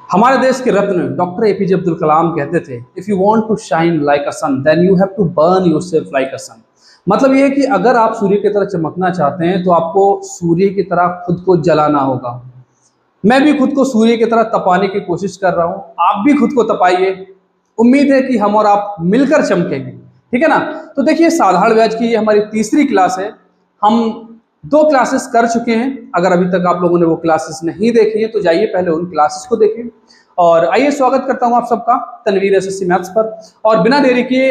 हमारे देश के रत्न डॉक्टर एपीजे अब्दुल कलाम कहते थे, if you want to shine like a sun then you have to burn yourself like a sun. मतलब ये है कि अगर आप सूर्य की तरह चमकना चाहते हैं तो आपको सूर्य की तरह खुद को जलाना होगा। मैं भी खुद को सूर्य की तरह तपाने की कोशिश कर रहा हूं, आप भी खुद को तपाइए। उम्मीद है कि हम और आप मिलकर चमकेंगे, ठीक है ना। तो देखिए, साधारण ब्याज की ये हमारी तीसरी क्लास है। हम 2 क्लासेस कर चुके हैं। अगर अभी तक आप लोगों ने वो क्लासेस नहीं देखी है तो जाइए पहले उन क्लासेस को देखें। और आइए, स्वागत करता हूं आप सबका तनवीर एसएससी मैथ्स पर। और बिना देरी किए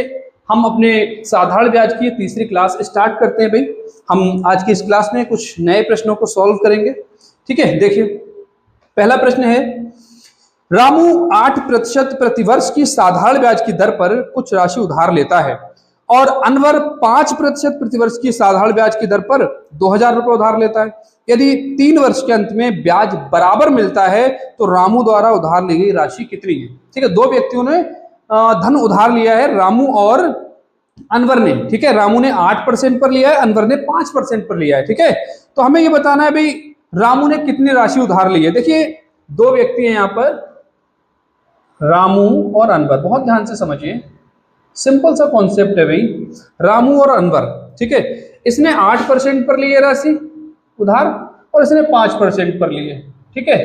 हम अपने साधारण ब्याज की तीसरी क्लास स्टार्ट करते हैं। भाई, हम आज की इस क्लास में कुछ नए प्रश्नों को सॉल्व करेंगे, ठीक है। देखिए, पहला प्रश्न है, रामू 8% प्रतिवर्ष की साधारण ब्याज की दर पर कुछ राशि उधार लेता है और अनवर 5% प्रतिवर्ष की साधारण ब्याज की दर पर 2000 रुपए उधार लेता है। यदि 3 वर्ष के अंत में ब्याज बराबर मिलता है तो रामू द्वारा उधार ली गई राशि कितनी है। ठीक है, 2 व्यक्तियों ने धन उधार लिया है, रामू और अनवर ने। ठीक है, रामू ने 8% पर लिया है, अनवर ने 5% पर लिया है। ठीक है, तो हमें ये बताना है भाई रामू ने कितनी राशि उधार ली है। देखिए, 2 व्यक्ति हैं यहाँ पर, रामू और अनवर। बहुत ध्यान से समझिए, सिंपल सा कॉन्सेप्ट है भाई, रामू और अनवर। ठीक है, इसने 8% पर ली है राशि उधार और इसने 5% पर ली है। ठीक है,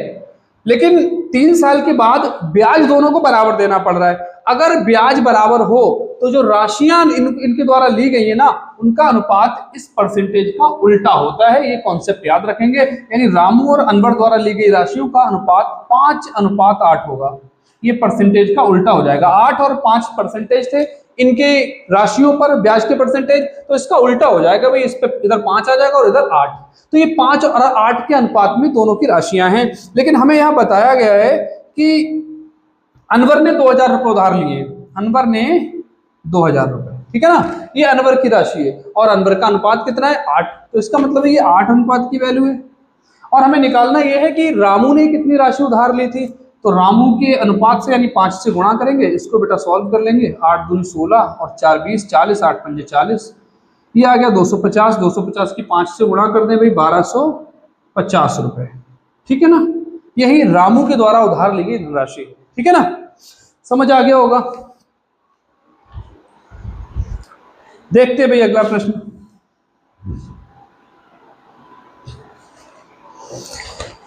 लेकिन 3 साल के बाद ब्याज दोनों को बराबर देना पड़ रहा है। अगर ब्याज बराबर हो तो जो राशियां इनके द्वारा ली गई है ना, उनका अनुपात इस परसेंटेज का उल्टा होता है। ये कॉन्सेप्ट याद रखेंगे। यानी रामू और अनवर द्वारा ली गई राशियों का अनुपात 5:8 होगा। ये परसेंटेज का उल्टा हो जाएगा। 8 और 5 परसेंटेज थे इनके राशियों पर ब्याज के परसेंटेज, तो इसका उल्टा हो जाएगा भाई। इस पे इधर 5 आ जाएगा और इधर 8। तो ये 5 और 8 के अनुपात में दोनों की राशियां हैं। लेकिन हमें यहां बताया गया है कि अनवर ने 2000 रुपए उधार लिए, अनवर ने 2000 रुपए। ठीक है ना, ये अनवर की राशि है और अनवर का अनुपात कितना है, 8। तो इसका मतलब है ये 8 अनुपात की वैल्यू है। और हमें निकालना यह है कि रामू ने कितनी राशि उधार ली थी। तो रामू के अनुपात से यानी 5 से गुणा करेंगे, इसको बेटा सॉल्व कर लेंगे। 8 दूनी 16 और 4 20, 40, 8 पंजे 40, ये आ गया 250। 250 की 5 से गुणा कर दें भाई, 1250 रुपए। ठीक है ना, यही रामू के द्वारा उधार ली गई राशि। ठीक है ना, समझ आ गया होगा। देखते भाई अगला प्रश्न।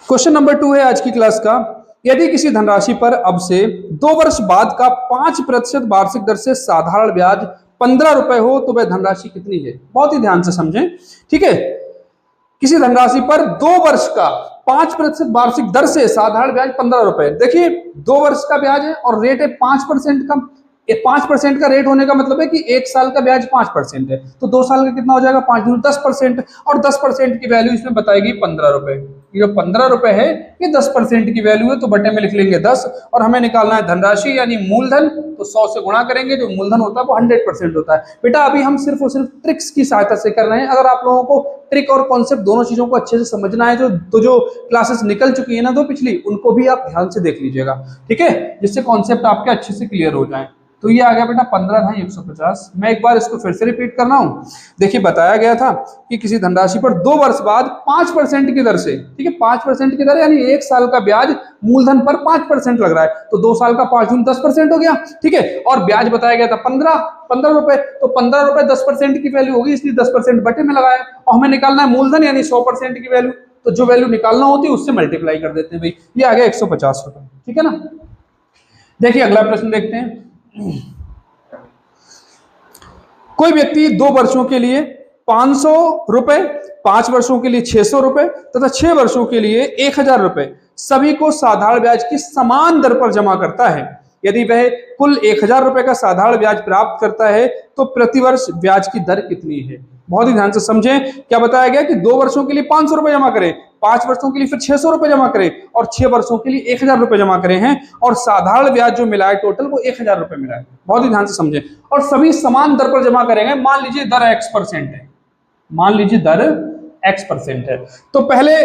क्वेश्चन नंबर 2 है आज की क्लास का। यदि किसी धनराशि पर अब से 2 वर्ष बाद का 5% वार्षिक दर से साधारण ब्याज 15 रुपए हो तो वह धनराशि कितनी है। बहुत ही ध्यान से समझें। ठीक है, किसी धनराशि पर 2 वर्ष का 5% वार्षिक दर से साधारण ब्याज 15 रुपए। देखिए, 2 वर्ष का ब्याज है और रेट है 5% का। 5% का रेट होने का मतलब है कि 1 साल का ब्याज 5% है, तो 2 साल का कितना हो जाएगा, 5 दूनी 10%। और 10% की वैल्यू इसमें बताएगी 15 रुपए। ये 15 रुपए है, ये 10% की वैल्यू है, तो बटे में लिख लेंगे 10। और हमें निकालना है धनराशि यानी मूलधन, तो 100 से गुणा करेंगे। जो मूलधन होता है वो 100% होता है। बेटा, अभी हम सिर्फ और सिर्फ ट्रिक्स की सहायता से कर रहे हैं। अगर आप लोगों को ट्रिक और कॉन्सेप्ट दोनों चीजों को अच्छे से समझना है, जो क्लासेस निकल चुकी है ना 2 पिछली, उनको भी आप ध्यान से देख लीजिएगा। ठीक है, जिससे कॉन्सेप्ट आपके अच्छे से क्लियर हो जाए। तो ये आ गया बेटा 15 × 150। मैं एक बार इसको फिर से रिपीट कर रहा हूं। देखिए, बताया गया था कि किसी धनराशि पर 2 वर्ष बाद 5% की दर से, ठीक है, 5% की दर यानी 1 साल का ब्याज मूलधन पर 5% लग रहा है, तो 2 साल का 5 दूनी 10% हो गया। ठीक है, और ब्याज बताया गया था 15 रुपए, तो 15 रुपए 10% की वैल्यू होगी, इसलिए 10% बटे में लगाया। और हमें निकालना है मूलधन यानी 100% की वैल्यू, तो जो वैल्यू निकालना होती है उससे मल्टीप्लाई कर देते हैं भाई। ये आ गया 150 रुपए। ठीक है ना, देखिए अगला प्रश्न देखते हैं। कोई व्यक्ति 2 वर्षों के लिए 500 रुपए, 5 वर्षों के लिए 600 रुपए तथा 6 वर्षों के लिए 1000 रुपए सभी को साधारण ब्याज की समान दर पर जमा करता है। यदि वह कुल 1000 रुपए का साधारण ब्याज प्राप्त करता है तो प्रतिवर्ष ब्याज की दर कितनी है। बहुत ही ध्यान से समझें। क्या बताया गया कि 2 वर्षों के लिए 500 रुपए जमा करें, 5 वर्षों के लिए फिर 600 रुपए जमा करें और 6 वर्षों के लिए 1000 रुपए जमा करे हैं, और साधारण ब्याज जो मिला है टोटल वो 1000 रुपए मिला है। बहुत ही ध्यान से समझें। और सभी समान दर पर जमा करेंगे। मान लीजिए दर X% है, मान लीजिए दर X% है, तो पहले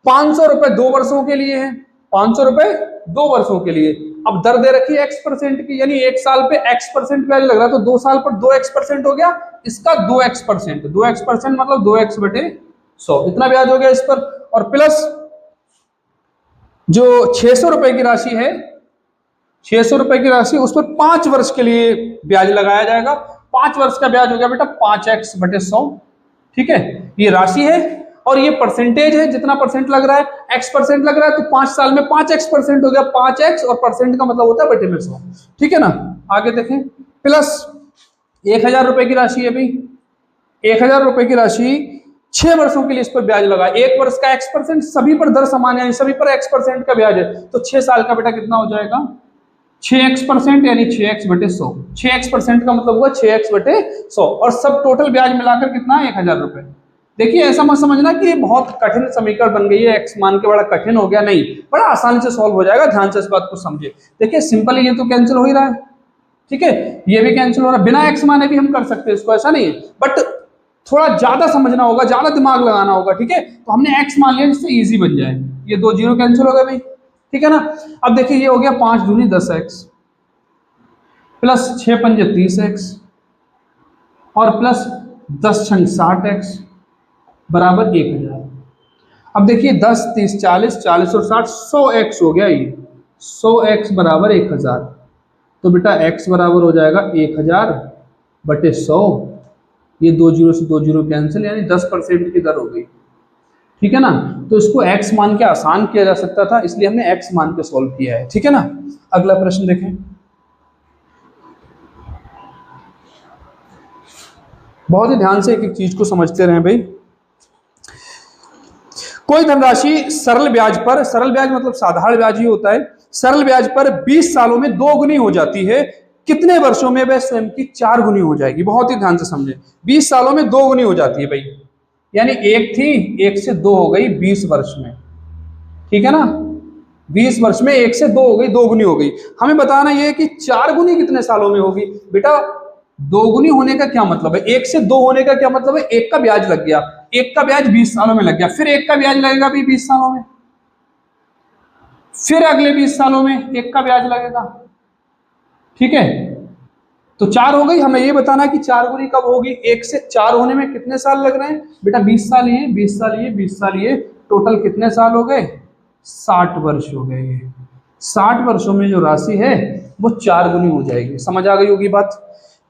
500 रुपए 2 वर्षों के लिए है, 500 रुपए 2 वर्षों के लिए। अब दर दे रखी है X% की, यानी 1 साल पे X% ब्याज लग रहा है, तो 2 साल पर 2X% हो गया, इसका 2X%। 2X% मतलब 2X/100, इतना ब्याज हो गया इस पर। और प्लस जो 600 रुपए की राशि है, 600 रुपए की राशि, उस पर 5 वर्ष के लिए ब्याज लगाया जाएगा। 5 वर्ष का ब्याज हो गया बेटा 5x/100। ठीक है, ये राशि है और ये परसेंटेज है, जितना परसेंट लग रहा है, x% लग रहा है, तो 5 साल में 5x% हो गया, 5x, और परसेंट का मतलब होता है बटे में 100। ठीक है ना, आगे देखें। प्लस 1000 रुपए की राशि है भाई, 1000 रुपए की राशि 6 वर्षों के लिए इस पर ब्याज लगा। 1 वर्ष का x%, सभी पर दर समान है, सभी पर x% का ब्याज है, तो 6 साल का बेटा कितना हो जाएगा, 6x% यानी 6x/100। 6x% का मतलब हुआ 6x/100, और सब टोटल ब्याज मिलाकर कितना है, 1000 रुपए। देखिए ऐसा मत समझना कि ये बहुत कठिन समीकरण बन गई है, x मान के बड़ा कठिन हो गया, नहीं, बड़ा आसानी से सॉल्व हो जाएगा, ध्यान से इस बात को समझे। देखिए सिंपल, ये तो कैंसिल हो ही रहा है, ठीक है, ये भी कैंसिल हो रहा है, बिना x माने भी हम कर सकते हैं इसको, ऐसा नहीं है, बट थोड़ा ज्यादा समझना होगा, ज्यादा दिमाग लगाना होगा। ठीक है, तो हमने x मान लिया जिससे इजी बन जाए। ये 2 जीरो कैंसिल हो गए भाई, ठीक है ना। अब देखिए ये हो गया 5 दूनी 10x प्लस 6 पंजे 30x और प्लस 10 छंग 60x बराबर 1000। अब देखिए 10 30 40, 40 और 60, 100x हो गया ये, 100x बराबर 1000। तो बेटा x बराबर हो जाएगा 1000/100। ये 2 जीरो से 2 जीरो कैंसिल, यानी 10% की दर हो गई। ठीक है ना, तो इसको x मान के आसान किया जा सकता था, इसलिए हमने x मान के सॉल्व किया है। ठीक है ना, अगला प्रश्न देखें। बहुत ही ध्यान से एक एक चीज को समझते रहें भाई। कोई धनराशि सरल ब्याज पर, सरल ब्याज मतलब साधारण ब्याज ही होता है, सरल ब्याज पर 20 सालों में 2 गुनी हो जाती है, कितने वर्षों में वह स्वयं की 4 गुनी हो जाएगी। बहुत ही ध्यान से समझे, 20 सालों में 2 गुनी हो जाती है भाई, यानी एक थी, एक से 2 हो गई 20 वर्ष में। ठीक है ना, 20 वर्ष में 1 से 2 हो गई, 2 गुनी हो गई। हमें बताना यह है कि 4 गुनी कितने सालों में होगी। बेटा 2 गुनी होने का क्या मतलब है, 1 से 2 होने का क्या मतलब है, 1 का ब्याज लग गया, 1 का ब्याज 20 सालों में लग गया, फिर 1 का ब्याज लगेगा भी 20 सालों में, फिर अगले 20 सालों में 1 का ब्याज लगेगा। ठीक है, तो 4 हो गई। हमें ये बताना कि 4 गुनी कब होगी, 1 से 4 होने में कितने साल लग रहे हैं। बेटा 20 साल ये, 20 साल ये, 20 साल ये, टोटल कितने साल हो गए, 60 वर्ष हो गए। 60 वर्षों में जो राशि है वो 4 गुनी हो जाएगी। समझ आ गई होगी बात।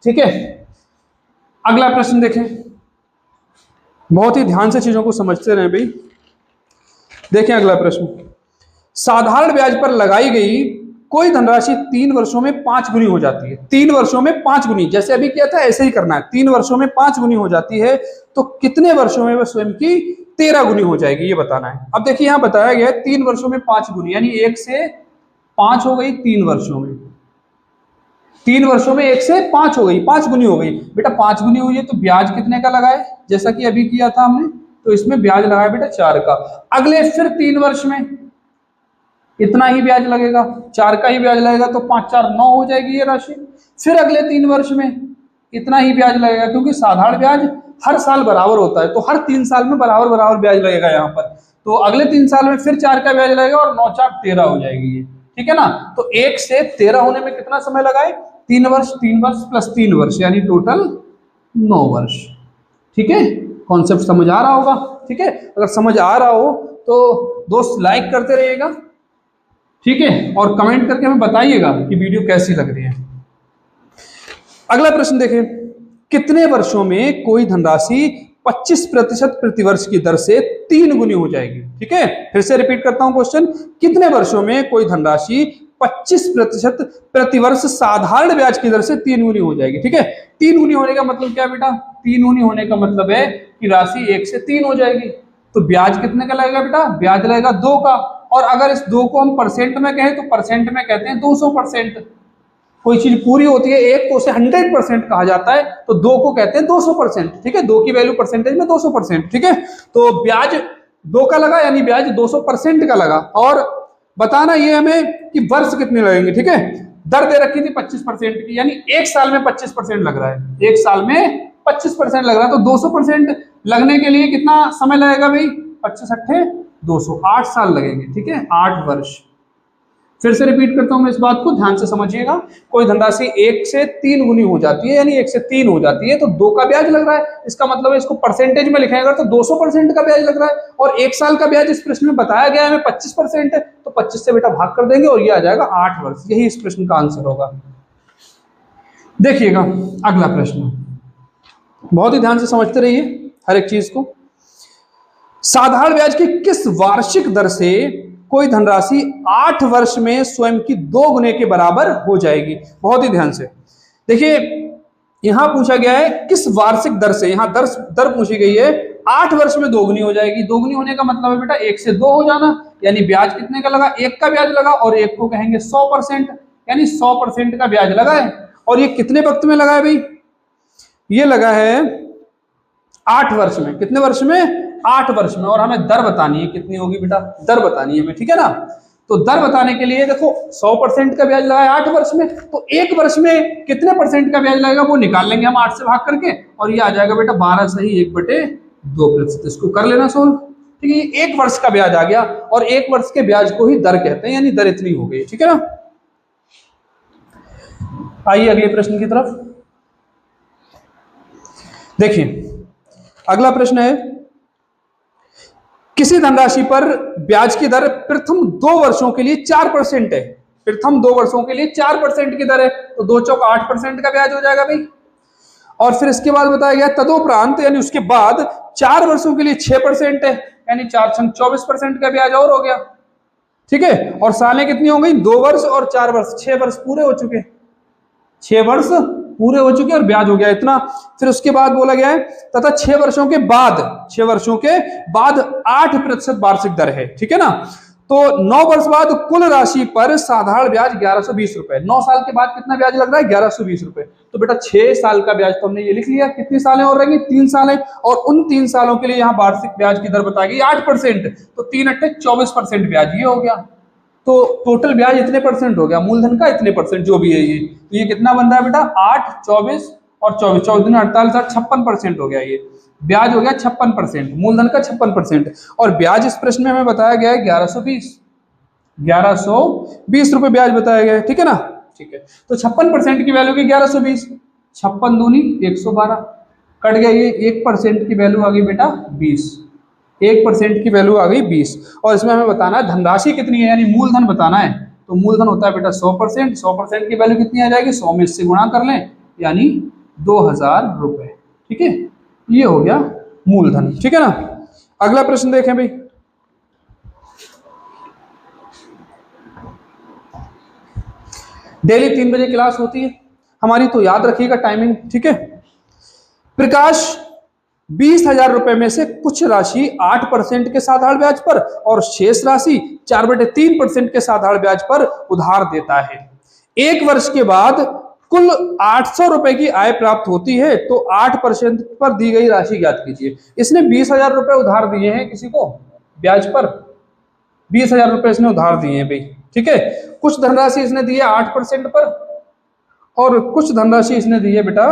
ठीक है, अगला प्रश्न देखें, बहुत ही ध्यान से चीजों को समझते रहें भाई। देखें अगला प्रश्न, साधारण ब्याज पर लगाई गई कोई धनराशि 3 वर्षों में 5 गुनी हो जाती है। 3 वर्षों में 5 गुनी, जैसे अभी किया था ऐसे ही करना है। 3 वर्षों में 5 गुनी हो जाती है, तो कितने वर्षों में वह स्वयं की 13 गुनी हो जाएगी, ये बताना है। अब देखिए यहां बताया गया है 3 वर्षों में 5 गुनी, यानी 1 से 5 हो गई 3 वर्षों में, 3 वर्षों में 1 से 5 हो गई, 5 गुनी हो गई। बेटा 5 गुनी हुई है तो ब्याज कितने का लगाए, जैसा कि अभी किया था हमने, तो इसमें ब्याज लगाया बेटा 4 का। अगले फिर 3 वर्ष में इतना ही ब्याज लगेगा, 4 का ही ब्याज लगेगा, तो 5 4 9 हो जाएगी ये राशि। फिर अगले 3 वर्ष में इतना ही ब्याज लगेगा, क्योंकि साधारण ब्याज हर साल बराबर होता है, तो हर 3 साल में बराबर बराबर ब्याज लगेगा यहाँ पर। तो अगले 3 साल में फिर 4 का ब्याज लगेगा और 9 4 13 हो जाएगी ये। ठीक है ना, तो 1 से 13 होने में कितना समय लगाए, 3 वर्ष, 3 वर्ष प्लस 3 वर्ष, यानी टोटल 9 वर्ष। ठीक है, कॉन्सेप्ट समझ आ रहा होगा। ठीक है, अगर समझ आ रहा हो तो दोस्त लाइक करते रहिएगा, ठीक है, और कमेंट करके हमें बताइएगा कि वीडियो कैसी लग रही है। अगला प्रश्न देखें, कितने वर्षों में कोई धनराशि 25% प्रतिवर्ष की दर से 3 गुनी हो जाएगी। ठीक है, फिर से रिपीट करता हूं क्वेश्चन, कितने वर्षों में कोई धनराशि 25% प्रतिवर्ष साधारण ब्याज की दर से 3 गुनी हो जाएगी। ठीक है, 3 गुनी होने का मतलब क्या बेटा, 3 गुनी होने का मतलब है कि राशि 1 से 3 हो जाएगी। तो ब्याज कितने का लगेगा बेटा, ब्याज लगेगा 2 का, और अगर इस 2 को हम परसेंट में कहें तो परसेंट में कहते हैं 200%। कोई चीज पूरी होती है 1 तो उसे 100% कहा जाता है, तो 2 को कहते हैं 200%। ठीक है, 2 की वैल्यू परसेंटेज में 200%। ठीक है, तो ब्याज 2 का लगा, यानी ब्याज 200% का लगा। और बताना ये हमें कि वर्ष कितने लगेंगे। ठीक है, दर दे रखी थी 25% की, यानी 1 साल में 25% लग रहा है, 1 साल में 25% लग रहा है, तो 200% लगने के लिए कितना समय लगेगा भाई, 25 8 200, 8 साल लगेंगे। ठीक है, 8 वर्ष। फिर से रिपीट करता हूं मैं इस बात को, ध्यान से समझिएगा। कोई धनराशि 1 से 3 गुनी हो जाती है, यानी 1 से 3 हो जाती है, तो 2 का ब्याज लग रहा है। इसका मतलब है इसको परसेंटेज में लिखेगा तो 200% का ब्याज लग रहा है, और 1 साल का ब्याज इस प्रश्न में बताया गया है 25% है, तो 25 से बेटा भाग कर देंगे और ये आ जाएगा 8 वर्ष। यही इस प्रश्न का आंसर होगा। देखिएगा अगला प्रश्न, बहुत ही ध्यान से समझते रहिए हर एक चीज को। साधारण ब्याज की किस वार्षिक दर से कोई धनराशि 8 वर्ष में स्वयं की 2 गुने के बराबर हो जाएगी? बहुत ही ध्यान से देखिए, यहां पूछा गया है किस वार्षिक दर से, यहां दर पूछी गई है, 8 वर्ष में 2 गुनी हो जाएगी। 2 गुनी होने का मतलब है बेटा 1 से 2 हो जाना, यानी ब्याज कितने का लगा? 1 का ब्याज लगा, और 1 को कहेंगे 100%, यानी 100% का ब्याज लगा है। और ये कितने वक्त में लगा है भाई? ये लगा है 8 वर्ष में। कितने वर्ष में? 8 वर्ष में। और हमें दर बतानी है, कितनी होगी बेटा? दर बतानी है हमें, ठीक है ना। तो दर बताने के लिए देखो 100% का ब्याज लगा है 8 वर्ष में, तो 1 वर्ष में कितने परसेंट का ब्याज लगेगा वो निकाल लेंगे हम 8 से भाग करके, और ये आ जाएगा बेटा 12 सही 1/2%। इसको कर लेना सोल्व, ठीक है। ये 1 वर्ष का ब्याज आ गया, और 1 वर्ष के ब्याज को ही दर कहते हैं, यानी दर इतनी हो गई, ठीक है ना। आइए अगले प्रश्न की तरफ देखिए। अगला प्रश्न है, किसी धनराशि पर ब्याज की दर प्रथम 2 वर्षों के लिए 4% है। प्रथम 2 वर्षों के लिए 4% की दर है, तो 2 चौक 8% का ब्याज हो जाएगा भाई। और फिर इसके बाद बताया गया तदोपरांत, यानी उसके बाद 4 वर्षों के लिए 6% है, यानी 4 छंग 24% का ब्याज और हो गया, ठीक है। और सालें कितनी हो गई? 2 वर्ष और 4 वर्ष, 6 वर्ष पूरे हो चुके, 6 वर्ष पूरे हो चुके और ब्याज हो गया इतना। फिर उसके बाद बोला गया है तथा 6 वर्षों के बाद 8% वार्षिक दर है, ठीक है ना। तो 9 वर्ष बाद कुल राशि पर साधारण ब्याज 1120 रुपए। 9 साल के बाद कितना ब्याज लग रहा है? 1120 रुपए। तो बेटा 6 साल का ब्याज तो हमने ये लिख लिया, कितनी सालें और रहेंगी? 3 सालें, और उन 3 सालों के लिए यहाँ वार्षिक ब्याज की दर बताई गई 8%, तो 3 अट्ठे 24% ब्याज ये हो गया। तो टोटल ब्याज इतने परसेंट हो गया, मूलधन का इतने परसेंट जो भी है ये, तो ये कितना बन रहा है बेटा? 8, 24 और 24, 24 दिन 48, 56% हो गया। ये ब्याज हो गया 56%, मूलधन का 56%। और ब्याज इस प्रश्न में हमें बताया गया है 1120 रुपए ब्याज बताया गया है, ठीक है ना। ठीक है, तो 56% की वैल्यू की 1120, 56 दूनी 112, कट गया ये, 1% की वैल्यू आ गई बेटा 20, 1% की वैल्यू आ गई 20। और इसमें हमें बताना है धनराशि कितनी है, यानी मूलधन बताना है। तो मूलधन होता है बेटा 100%, 100% की वैल्यू कितनी आ जाएगी? 100 में इससे गुणा कर लें, यानी 2000 रुपए, ठीक है। ये हो गया मूलधन, ठीक है ना। अगला प्रश्न देखें भाई। डेली 3 बजे क्लास होती है हमारी, तो याद रखिएगा टाइमिंग, ठीक है। प्रकाश 20,000 रुपए में से कुछ राशि 8% के साधारण ब्याज पर और शेष राशि 4/3% के साधारण ब्याज पर उधार देता है। 1 वर्ष के बाद कुल 800 रुपए की आय प्राप्त होती है, तो 8% पर दी गई राशि ज्ञात कीजिए। इसने 20,000 रुपए उधार दिए हैं किसी को ब्याज पर, 20,000 रुपए इसने उधार दिए हैं भाई, ठीक है। कुछ धनराशि इसने दी है 8% पर, और कुछ धनराशि इसने दी है बेटा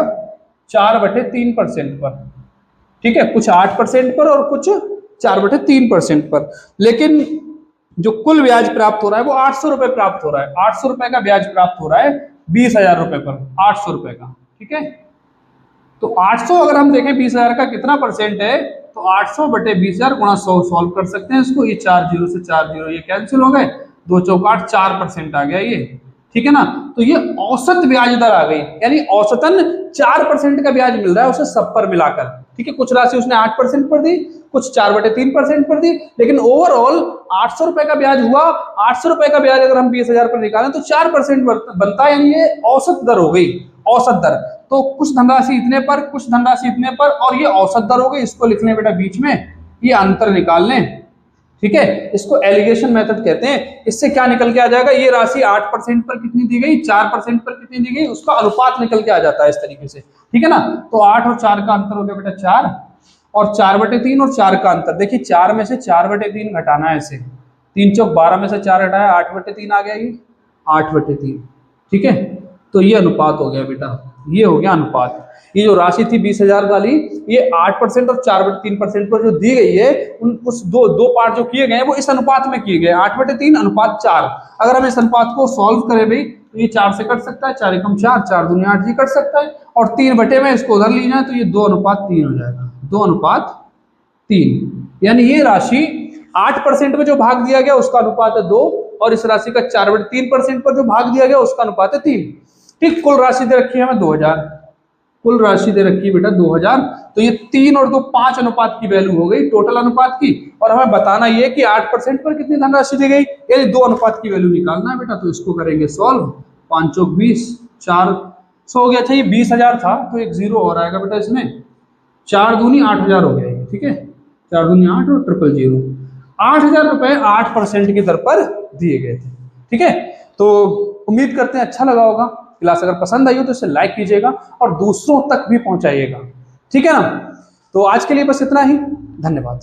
4/3% पर, ठीक है। कुछ 8% पर और कुछ 4/3% पर। लेकिन जो कुल ब्याज प्राप्त हो रहा है वो 800 रुपए प्राप्त हो रहा है। 800 रुपए का ब्याज प्राप्त हो रहा है 20,000 रुपए पर, 800 रुपए का, ठीक है। तो 800 अगर हम देखें 20,000 का कितना परसेंट है, तो 800/20,000 गुणा 100 सॉल्व कर सकते हैं इसको। ये 4 0 से 4 0 ये कैंसिल हो गए, 2 चौक 8, 4% आ गया ये, ठीक है ना। तो ये औसत ब्याज दर आ गई, यानी औसतन 4% का ब्याज मिल रहा है उसे सब पर मिलाकर, ठीक है। कुछ राशि उसने 8% पर दी, कुछ 4/3% पर दी, लेकिन ओवरऑल 800 रुपए का ब्याज हुआ। 800 रुपए का ब्याज अगर हम 20,000 पर निकालें तो 4% बनता है, यानी ये औसत दर हो गई, औसत दर। तो कुछ धनराशि इतने पर, कुछ धनराशि इतने पर, और ये औसत दर हो गई। इसको लिख लें बेटा बीच में, ये अंतर निकाल लें, ठीक है। इसको एलिगेशन मेथड कहते हैं। इससे क्या निकल के आ जाएगा? ये राशि 8% पर कितनी दी गई, 4% पर कितनी दी गई, उसका अनुपात निकल के आ जाता है इस तरीके से, ठीक है ना। तो 8 और 4 का अंतर हो गया बेटा 4, और 4/3 और 4 का अंतर, देखिए 4 में से 4/3 घटाना है इसे, 3 चौक 12 में से 4 हटाया 8/3 आ गया, ये 8/3, ठीक है। तो ये अनुपात हो गया बेटा, ये हो गया अनुपात। ये जो राशि थी 20,000 वाली, ये 8% और 4/3% पर जो दी गई है, उस दो पार्ट जो किए गए हैं वो इस अनुपात में किए गए, 8/3 अनुपात 4। अगर हम इस अनुपात को सॉल्व करें भाई तो ये 4 से कट सकता है, 4 एकम 4, 4 दूनी 8 जी कट सकता है, और 3 में इसको उधर ली जाए तो ये 2:3 हो जाएगा, 2:3। यानी ये राशि 8% में जो भाग दिया गया उसका अनुपात है 2, और इस राशि का 4/3% पर जो भाग दिया गया उसका अनुपात है 3। ठीक, कुल राशि दे रखी है हमें 2000, कुल राशि दे रखी है बेटा 2000। तो ये 3 और 2 5 अनुपात की वैल्यू हो गई टोटल अनुपात की, और हमें बताना ये कि 8% पर कितनी धनराशि दी गई, यदि 2 अनुपात की वैल्यू निकालना है बेटा। तो इसको करेंगे सॉल्व, 5 चौक 20, 400 हो गया था, ये 20,000 था तो एक 0 और आएगा बेटा इसमें, 4 दूनी 8,000 हो गया, ठीक है, 4 दूनी 8 और 000, 8,000 रुपए 8% की दर पर दिए गए थे। ठीक है, तो उम्मीद करते हैं अच्छा लगा होगा। क्लास अगर पसंद आई हो तो इसे लाइक कीजिएगा और दूसरों तक भी पहुंचाइएगा, ठीक है ना। तो आज के लिए बस इतना ही, धन्यवाद।